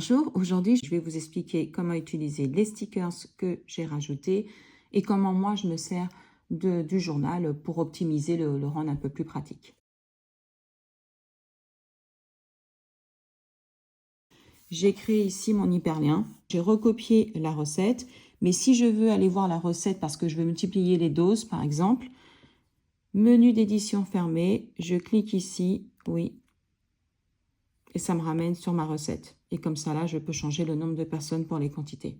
Bonjour, aujourd'hui je vais vous expliquer comment utiliser les stickers que j'ai rajoutés et comment moi je me sers du journal pour optimiser le rendre un peu plus pratique. J'ai créé ici mon hyperlien, j'ai recopié la recette, mais si je veux aller voir la recette parce que je veux multiplier les doses par exemple, menu d'édition fermé, je clique ici, oui, et ça me ramène sur ma recette. Et comme ça là, je peux changer le nombre de personnes pour les quantités.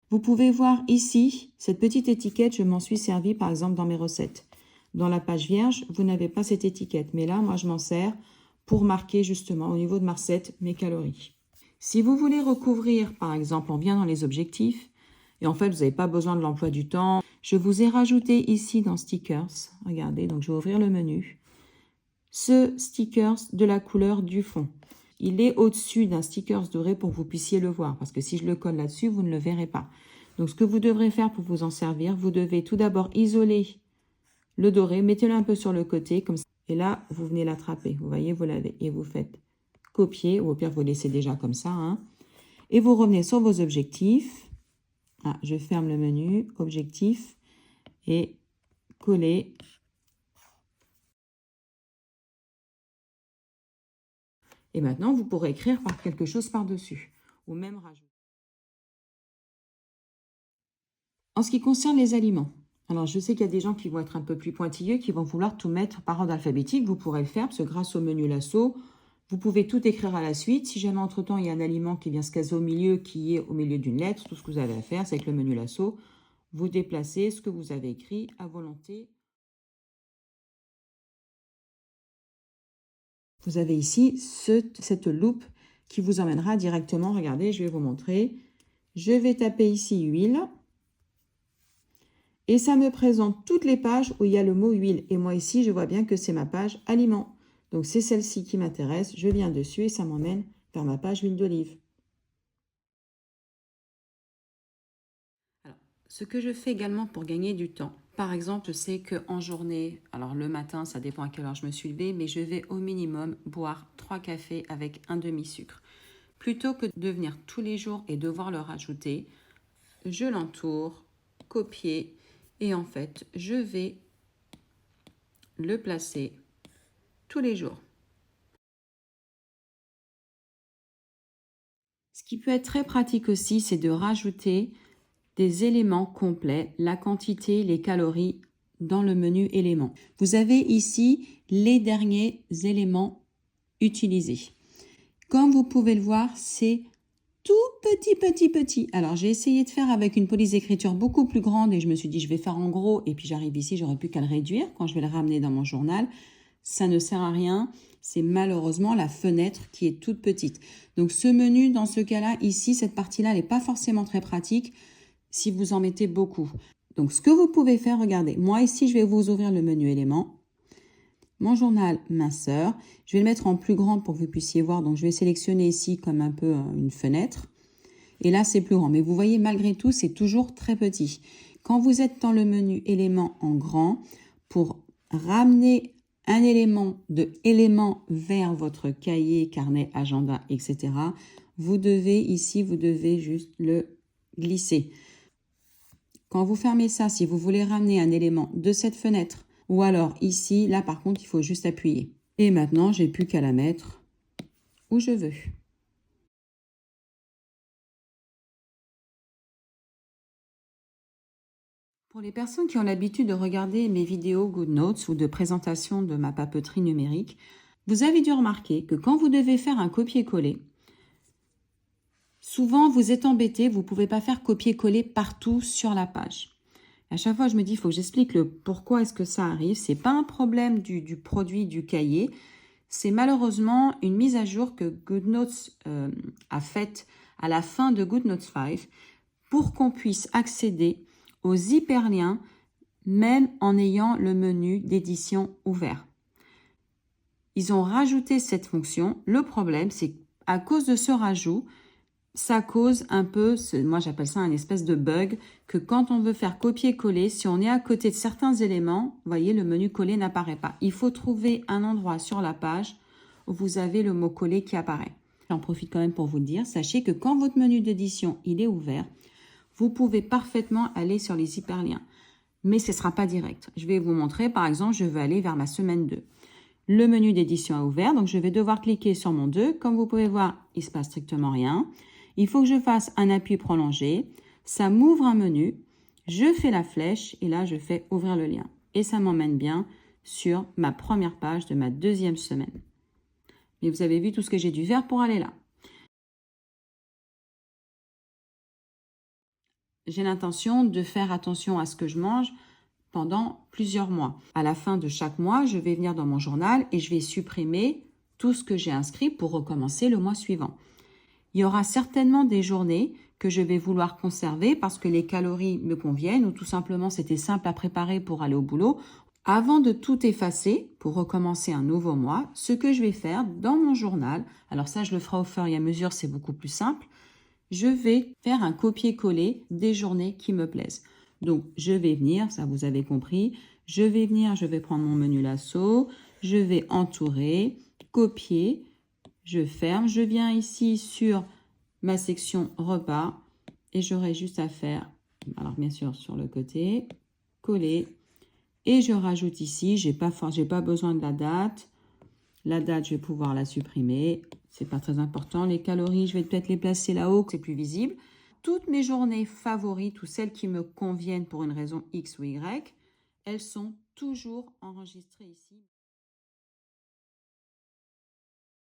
Vous pouvez voir ici, cette petite étiquette, je m'en suis servi par exemple dans mes recettes. Dans la page vierge, vous n'avez pas cette étiquette, mais là, moi, je m'en sers pour marquer justement au niveau de ma recette mes calories. Si vous voulez recouvrir, par exemple, on vient dans les objectifs, et en fait, vous n'avez pas besoin de l'emploi du temps. Je vous ai rajouté ici dans Stickers, regardez, donc je vais ouvrir le menu, ce stickers de la couleur du fond. Il est au-dessus d'un stickers doré pour que vous puissiez le voir, parce que si je le colle là-dessus, vous ne le verrez pas. Donc, ce que vous devrez faire pour vous en servir, vous devez tout d'abord isoler le doré, mettez-le un peu sur le côté, comme ça, et là, vous venez l'attraper. Vous voyez, vous l'avez, et vous faites copier, ou au pire, vous laissez déjà comme ça, hein, et vous revenez sur vos objectifs. Ah, je ferme le menu, objectif, et coller. Et maintenant, vous pourrez écrire par quelque chose par-dessus, ou même rajouter. En ce qui concerne les aliments, alors je sais qu'il y a des gens qui vont être un peu plus pointilleux, qui vont vouloir tout mettre par ordre alphabétique. Vous pourrez le faire, parce que grâce au menu lasso, vous pouvez tout écrire à la suite. Si jamais entre-temps, il y a un aliment qui vient se caser au milieu, qui est au milieu d'une lettre, tout ce que vous avez à faire, c'est avec le menu lasso. Vous déplacez ce que vous avez écrit à volonté. Vous avez ici cette loupe qui vous emmènera directement. Regardez, je vais vous montrer. Je vais taper ici huile. Et ça me présente toutes les pages où il y a le mot huile. Et moi ici, je vois bien que c'est ma page aliments. Donc c'est celle-ci qui m'intéresse. Je viens dessus et ça m'emmène vers ma page huile d'olive. Alors, ce que je fais également pour gagner du temps. Par exemple, je sais qu'en journée, alors le matin, ça dépend à quelle heure je me suis levée, mais je vais au minimum boire 3 cafés avec un demi-sucre. Plutôt que de venir tous les jours et devoir le rajouter, je l'entoure, copier, et en fait, je vais le placer tous les jours. Ce qui peut être très pratique aussi, c'est de rajouter des éléments complets, la quantité, les calories dans le menu éléments. Vous avez ici les derniers éléments utilisés. Comme vous pouvez le voir, c'est tout petit. Alors, j'ai essayé de faire avec une police d'écriture beaucoup plus grande et je me suis dit, je vais faire en gros. Et puis, j'arrive ici, j'aurais plus qu'à le réduire quand je vais le ramener dans mon journal. Ça ne sert à rien. C'est malheureusement la fenêtre qui est toute petite. Donc, ce menu, dans ce cas-là, ici, cette partie-là, n'est pas forcément très pratique si vous en mettez beaucoup. Donc, ce que vous pouvez faire, regardez. Moi, ici, je vais vous ouvrir le menu éléments. Mon journal minceur, je vais le mettre en plus grand pour que vous puissiez voir. Donc, je vais sélectionner ici comme un peu une fenêtre. Et là, c'est plus grand. Mais vous voyez, malgré tout, c'est toujours très petit. Quand vous êtes dans le menu éléments en grand, pour ramener un élément de éléments vers votre cahier, carnet, agenda, etc., vous devez juste le glisser. Quand vous fermez ça, si vous voulez ramener un élément de cette fenêtre, ou alors ici, là par contre, il faut juste appuyer. Et maintenant, j'ai plus qu'à la mettre où je veux. Pour les personnes qui ont l'habitude de regarder mes vidéos GoodNotes ou de présentation de ma papeterie numérique, vous avez dû remarquer que quand vous devez faire un copier-coller, souvent vous êtes embêté, vous ne pouvez pas faire copier-coller partout sur la page. À chaque fois, je me dis, il faut que j'explique le pourquoi est-ce que ça arrive. Ce n'est pas un problème du produit, du cahier. C'est malheureusement une mise à jour que GoodNotes a faite à la fin de GoodNotes 5 pour qu'on puisse accéder aux hyperliens même en ayant le menu d'édition ouvert. Ils ont rajouté cette fonction. Le problème, c'est qu'à cause de ce rajout, ça cause un peu, moi j'appelle ça un espèce de bug, que quand on veut faire copier-coller, si on est à côté de certains éléments, vous voyez, le menu coller n'apparaît pas. Il faut trouver un endroit sur la page où vous avez le mot coller qui apparaît. J'en profite quand même pour vous le dire, sachez que quand votre menu d'édition il est ouvert, vous pouvez parfaitement aller sur les hyperliens, mais ce ne sera pas direct. Je vais vous montrer, par exemple, je veux aller vers ma semaine 2. Le menu d'édition est ouvert, donc je vais devoir cliquer sur mon 2. Comme vous pouvez voir, il ne se passe strictement rien. Il faut que je fasse un appui prolongé. Ça m'ouvre un menu. Je fais la flèche et là, je fais ouvrir le lien. Et ça m'emmène bien sur ma première page de ma deuxième semaine. Mais vous avez vu tout ce que j'ai dû faire pour aller là. J'ai l'intention de faire attention à ce que je mange pendant plusieurs mois. À la fin de chaque mois, je vais venir dans mon journal et je vais supprimer tout ce que j'ai inscrit pour recommencer le mois suivant. Il y aura certainement des journées que je vais vouloir conserver parce que les calories me conviennent ou tout simplement c'était simple à préparer pour aller au boulot. Avant de tout effacer pour recommencer un nouveau mois, ce que je vais faire dans mon journal, alors ça je le ferai au fur et à mesure, c'est beaucoup plus simple, je vais faire un copier-coller des journées qui me plaisent. Donc, je vais venir, ça vous avez compris, je vais venir, je vais prendre mon menu lasso, je vais entourer, copier, je ferme, je viens ici sur ma section repas et j'aurai juste à faire, alors bien sûr sur le côté, coller et je rajoute ici, j'ai pas besoin de la date. La date, je vais pouvoir la supprimer. C'est pas très important. Les calories, je vais peut-être les placer là-haut, c'est plus visible. Toutes mes journées favorites ou celles qui me conviennent pour une raison X ou Y, elles sont toujours enregistrées ici.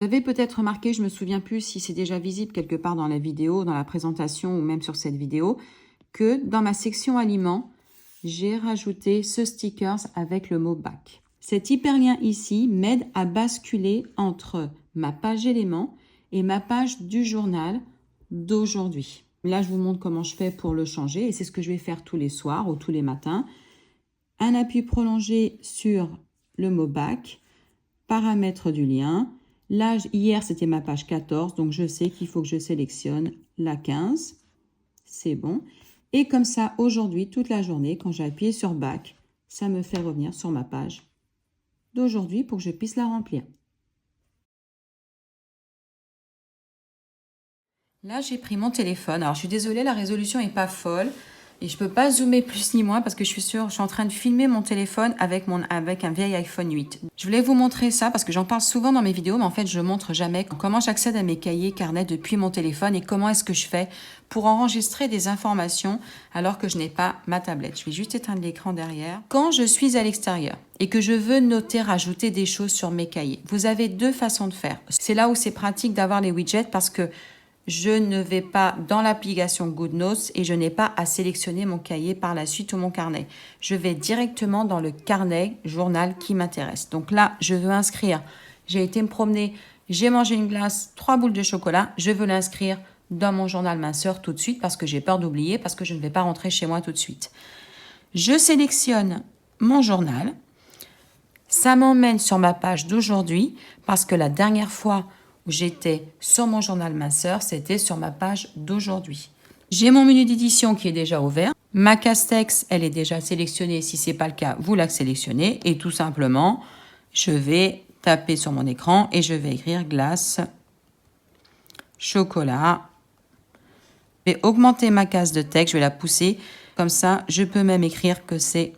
Vous avez peut-être remarqué, je ne me souviens plus si c'est déjà visible quelque part dans la vidéo, dans la présentation ou même sur cette vidéo, que dans ma section aliments, j'ai rajouté ce sticker avec le mot bac. Cet hyperlien ici m'aide à basculer entre ma page éléments et ma page du journal d'aujourd'hui. Là, je vous montre comment je fais pour le changer et c'est ce que je vais faire tous les soirs ou tous les matins. Un appui prolongé sur le mot bac, paramètres du lien. Là, hier, c'était ma page 14, donc je sais qu'il faut que je sélectionne la 15. C'est bon. Et comme ça, aujourd'hui, toute la journée, quand j'ai appuyé sur bac, ça me fait revenir sur ma page d'aujourd'hui pour que je puisse la remplir. Là, j'ai pris mon téléphone. Alors, je suis désolée, la résolution n'est pas folle. Et je ne peux pas zoomer plus ni moins parce que je suis en train de filmer mon téléphone avec un vieil iPhone 8. Je voulais vous montrer ça parce que j'en parle souvent dans mes vidéos, mais en fait, je ne montre jamais comment j'accède à mes cahiers, carnets depuis mon téléphone et comment est-ce que je fais pour enregistrer des informations alors que je n'ai pas ma tablette. Je vais juste éteindre l'écran derrière. Quand je suis à l'extérieur et que je veux noter, rajouter des choses sur mes cahiers, vous avez deux façons de faire. C'est là où c'est pratique d'avoir les widgets parce que je ne vais pas dans l'application GoodNotes et je n'ai pas à sélectionner mon cahier par la suite ou mon carnet. Je vais directement dans le carnet journal qui m'intéresse. Donc là, je veux inscrire. J'ai été me promener, j'ai mangé une glace, 3 boules de chocolat. Je veux l'inscrire dans mon journal minceur tout de suite parce que j'ai peur d'oublier, parce que je ne vais pas rentrer chez moi tout de suite. Je sélectionne mon journal. Ça m'emmène sur ma page d'aujourd'hui parce que la dernière fois où j'étais sur mon journal minceur, c'était sur ma page d'aujourd'hui. J'ai mon menu d'édition qui est déjà ouvert. Ma casse-texte, elle est déjà sélectionnée. Si ce n'est pas le cas, vous la sélectionnez. Et tout simplement, je vais taper sur mon écran et je vais écrire glace, chocolat. Je vais augmenter ma case de texte, je vais la pousser. Comme ça, je peux même écrire que c'est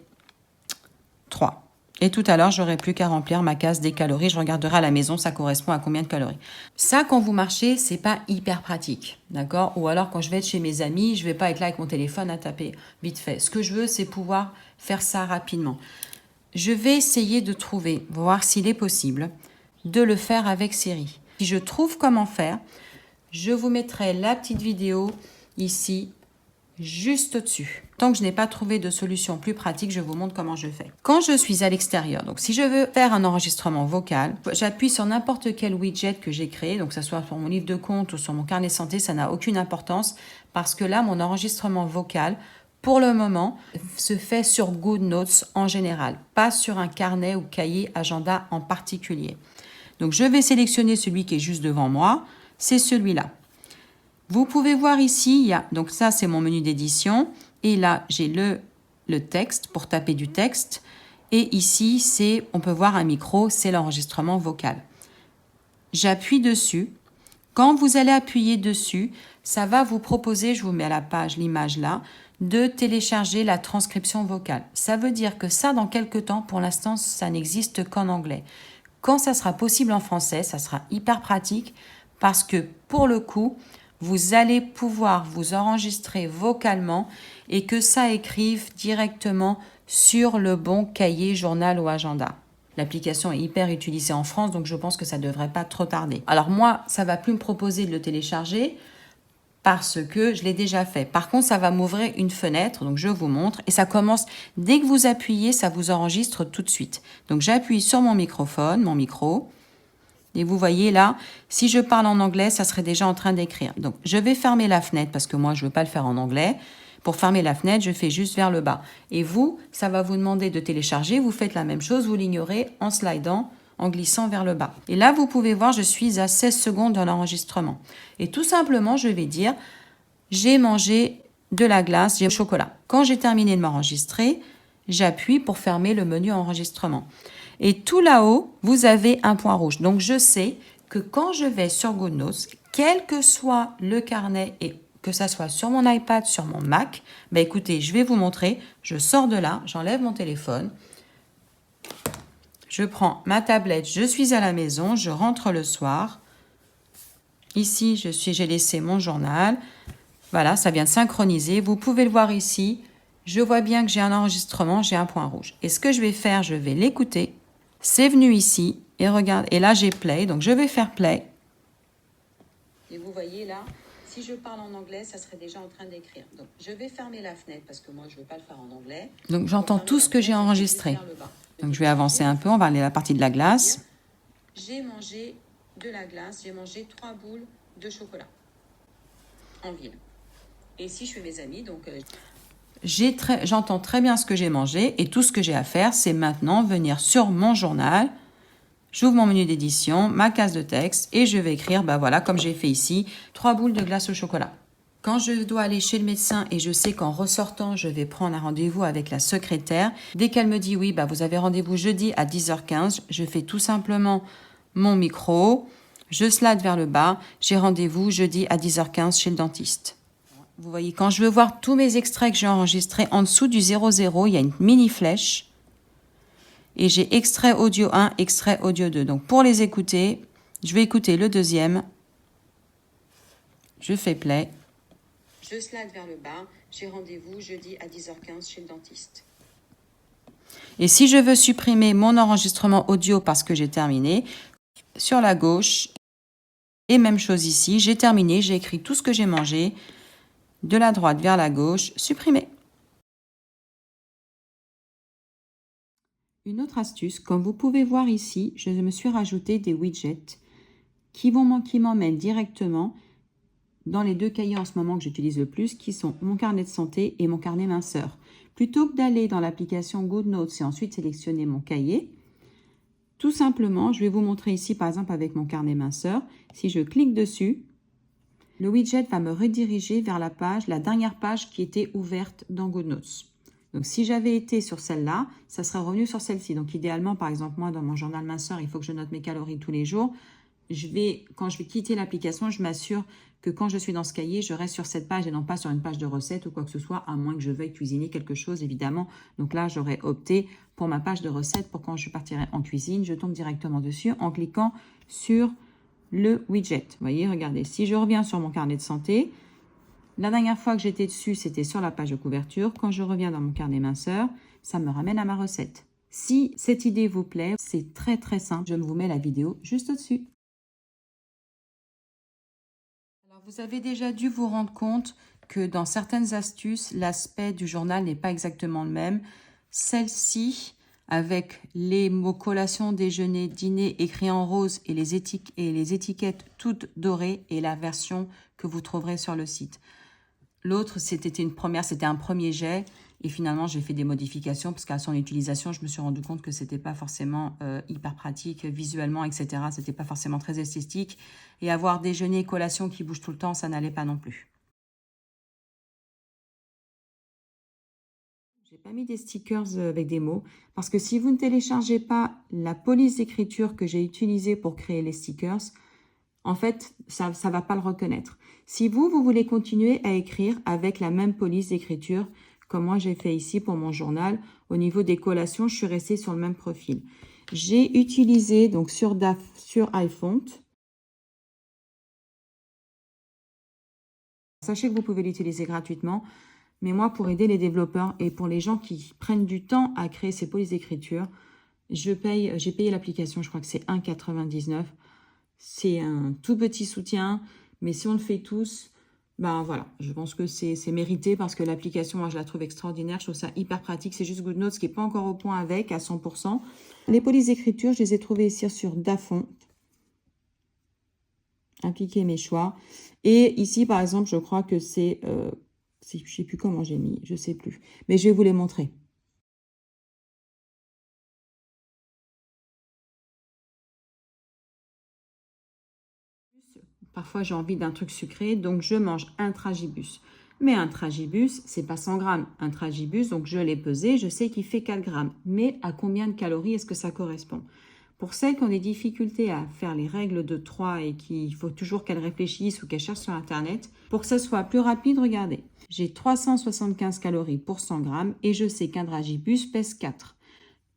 3. Et tout à l'heure, j'aurai plus qu'à remplir ma case des calories. Je regarderai à la maison, ça correspond à combien de calories. Ça, quand vous marchez, c'est pas hyper pratique, d'accord? Ou alors, quand je vais être chez mes amis, je vais pas être là avec mon téléphone à taper vite fait. Ce que je veux, c'est pouvoir faire ça rapidement. Je vais essayer de trouver, voir s'il est possible, de le faire avec Siri. Si je trouve comment faire, je vous mettrai la petite vidéo ici, juste au-dessus. Tant que je n'ai pas trouvé de solution plus pratique, je vous montre comment je fais. Quand je suis à l'extérieur, donc si je veux faire un enregistrement vocal, j'appuie sur n'importe quel widget que j'ai créé, donc que ce soit sur mon livre de compte ou sur mon carnet santé, ça n'a aucune importance parce que là, mon enregistrement vocal, pour le moment, se fait sur GoodNotes en général, pas sur un carnet ou cahier agenda en particulier. Donc, je vais sélectionner celui qui est juste devant moi, c'est celui-là. Vous pouvez voir ici, donc ça c'est mon menu d'édition. Et là, j'ai le texte pour taper du texte. Et ici, on peut voir un micro, c'est l'enregistrement vocal. J'appuie dessus. Quand vous allez appuyer dessus, ça va vous proposer, je vous mets à la page l'image là, de télécharger la transcription vocale. Ça veut dire que ça, dans quelques temps, pour l'instant, ça n'existe qu'en anglais. Quand ça sera possible en français, ça sera hyper pratique parce que pour le coup, vous allez pouvoir vous enregistrer vocalement et que ça écrive directement sur le bon cahier, journal ou agenda. L'application est hyper utilisée en France, donc je pense que ça ne devrait pas trop tarder. Alors moi, ça ne va plus me proposer de le télécharger parce que je l'ai déjà fait. Par contre, ça va m'ouvrir une fenêtre, donc je vous montre. Et ça commence, dès que vous appuyez, ça vous enregistre tout de suite. Donc j'appuie sur mon microphone, mon micro. Et vous voyez là, si je parle en anglais, ça serait déjà en train d'écrire. Donc je vais fermer la fenêtre parce que moi, je ne veux pas le faire en anglais. Pour fermer la fenêtre, je fais juste vers le bas. Et vous, ça va vous demander de télécharger. Vous faites la même chose, vous l'ignorez en slidant, en glissant vers le bas. Et là, vous pouvez voir, je suis à 16 secondes de l'enregistrement. Et tout simplement, je vais dire, j'ai mangé de la glace, j'ai au chocolat. Quand j'ai terminé de m'enregistrer, j'appuie pour fermer le menu enregistrement. Et tout là-haut, vous avez un point rouge. Donc, je sais que quand je vais sur GoodNotes, quel que soit le carnet et que ça soit sur mon iPad, sur mon Mac, écoutez, je vais vous montrer. Je sors de là, j'enlève mon téléphone. Je prends ma tablette, je suis à la maison, je rentre le soir. Ici, j'ai laissé mon journal. Voilà, ça vient de synchroniser. Vous pouvez le voir ici. Je vois bien que j'ai un enregistrement, j'ai un point rouge. Et ce que je vais faire, je vais l'écouter. C'est venu ici et regarde. Et là, j'ai play. Donc, je vais faire play. Et vous voyez là, si je parle en anglais, ça serait déjà en train d'écrire. Donc, je vais fermer la fenêtre parce que moi, je ne veux pas le faire en anglais. Donc, j'entends tout ce que j'ai enregistré. Donc, je vais avancer un peu. On va aller à la partie de la glace. J'ai mangé de la glace. J'ai mangé 3 boules de chocolat en ville. Et ici, je fais mes amis. Donc, j'entends très bien ce que j'ai mangé. Et tout ce que j'ai à faire, c'est maintenant venir sur mon journal. J'ouvre mon menu d'édition, ma case de texte et je vais écrire, voilà, comme j'ai fait ici, 3 boules de glace au chocolat. Quand je dois aller chez le médecin et je sais qu'en ressortant, je vais prendre un rendez-vous avec la secrétaire, dès qu'elle me dit oui, vous avez rendez-vous jeudi à 10h15, je fais tout simplement mon micro, je slide vers le bas, j'ai rendez-vous jeudi à 10h15 chez le dentiste. Vous voyez, quand je veux voir tous mes extraits que j'ai enregistrés, en dessous du 00, il y a une mini flèche. Et j'ai extrait audio 1, extrait audio 2. Donc, pour les écouter, je vais écouter le deuxième. Je fais play. Je slide vers le bas. J'ai rendez-vous jeudi à 10h15 chez le dentiste. Et si je veux supprimer mon enregistrement audio parce que j'ai terminé, sur la gauche, et même chose ici, j'ai terminé, j'ai écrit tout ce que j'ai mangé, de la droite vers la gauche, supprimer. Une autre astuce, comme vous pouvez voir ici, je me suis rajouté des widgets qui m'emmènent directement dans les 2 cahiers en ce moment que j'utilise le plus, qui sont mon carnet de santé et mon carnet minceur. Plutôt que d'aller dans l'application GoodNotes et ensuite sélectionner mon cahier, tout simplement, je vais vous montrer ici par exemple avec mon carnet minceur. Si je clique dessus, le widget va me rediriger vers la dernière page qui était ouverte dans GoodNotes. Donc, si j'avais été sur celle-là, ça serait revenu sur celle-ci. Donc, idéalement, par exemple, moi, dans mon journal minceur, il faut que je note mes calories tous les jours. Quand je vais quitter l'application, je m'assure que quand je suis dans ce cahier, je reste sur cette page et non pas sur une page de recettes ou quoi que ce soit, à moins que je veuille cuisiner quelque chose, évidemment. Donc là, j'aurais opté pour ma page de recettes pour quand je partirai en cuisine. Je tombe directement dessus en cliquant sur le widget. Vous voyez, regardez, si je reviens sur mon carnet de santé, la dernière fois que j'étais dessus, c'était sur la page de couverture. Quand je reviens dans mon carnet minceur, ça me ramène à ma recette. Si cette idée vous plaît, c'est très très simple. Je vous mets la vidéo juste au-dessus. Alors, vous avez déjà dû vous rendre compte que dans certaines astuces, l'aspect du journal n'est pas exactement le même. Celle-ci, avec les mots collation, déjeuner, dîner écrits en rose et les étiquettes toutes dorées, est la version que vous trouverez sur le site. L'autre, c'était un premier jet. Et finalement, j'ai fait des modifications parce qu'à son utilisation, je me suis rendu compte que c'était pas forcément hyper pratique visuellement, etc. C'était pas forcément très esthétique. Et avoir déjeuner et collation qui bougent tout le temps, ça n'allait pas non plus. J'ai pas mis des stickers avec des mots parce que si vous ne téléchargez pas la police d'écriture que j'ai utilisée pour créer les stickers, en fait, ça ne va pas le reconnaître. Si vous voulez continuer à écrire avec la même police d'écriture, comme moi j'ai fait ici pour mon journal, au niveau des collations, je suis restée sur le même profil. J'ai utilisé donc sur iFont. Sachez que vous pouvez l'utiliser gratuitement, mais moi, pour aider les développeurs et pour les gens qui prennent du temps à créer ces polices d'écriture, j'ai payé l'application, je crois que c'est 1,99 €. C'est un tout petit soutien, mais si on le fait tous, ben voilà, je pense que c'est mérité parce que l'application, moi, je la trouve extraordinaire. Je trouve ça hyper pratique. C'est juste GoodNotes qui n'est pas encore au point avec à 100%. Les polices d'écriture, je les ai trouvées ici sur Dafont. Appliquer mes choix. Et ici, par exemple, je crois que c'est... je ne sais plus comment j'ai mis, je ne sais plus. Mais je vais vous les montrer. Parfois, j'ai envie d'un truc sucré, donc je mange un tragibus. Mais un tragibus, c'est pas 100 grammes. Un tragibus, donc je l'ai pesé, je sais qu'il fait 4 grammes. Mais à combien de calories est-ce que ça correspond? Pour celles qui ont des difficultés à faire les règles de 3 et qu'il faut toujours qu'elles réfléchissent ou qu'elles cherchent sur Internet, pour que ça soit plus rapide, regardez. J'ai 375 calories pour 100 grammes et je sais qu'un dragibus pèse 4.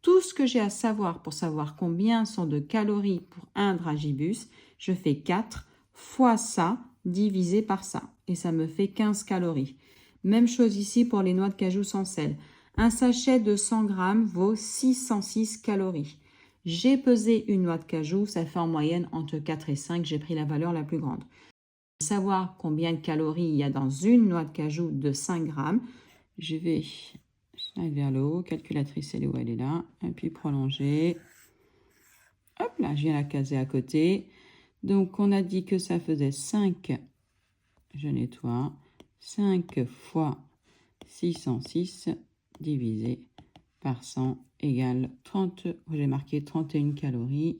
Tout ce que j'ai à savoir pour savoir combien sont de calories pour un dragibus, je fais 4 fois ça divisé par ça. Et ça me fait 15 calories. Même chose ici pour les noix de cajou sans sel. Un sachet de 100 grammes vaut 606 calories. J'ai pesé une noix de cajou, ça fait en moyenne entre 4 et 5. J'ai pris la valeur la plus grande. Pour savoir combien de calories il y a dans une noix de cajou de 5 grammes, je vais slide vers le haut, calculatrice, elle est où? Elle est là. Et puis prolonger. Hop là, je viens la caser à côté. Donc, on a dit que ça faisait 5, je nettoie, 5 fois 606 divisé par 100 égale 30, j'ai marqué 31 calories.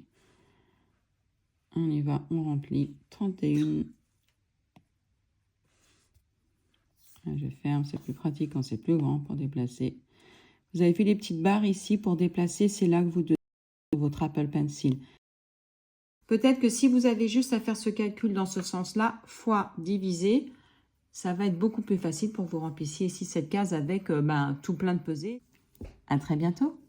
On y va, on remplit 31. Je ferme, c'est plus pratique quand c'est plus grand pour déplacer. Vous avez vu les petites barres ici pour déplacer, c'est là que vous devez votre Apple Pencil. Peut-être que si vous avez juste à faire ce calcul dans ce sens-là, fois divisé, ça va être beaucoup plus facile pour que vous remplissiez ici cette case avec tout plein de pesées. À très bientôt.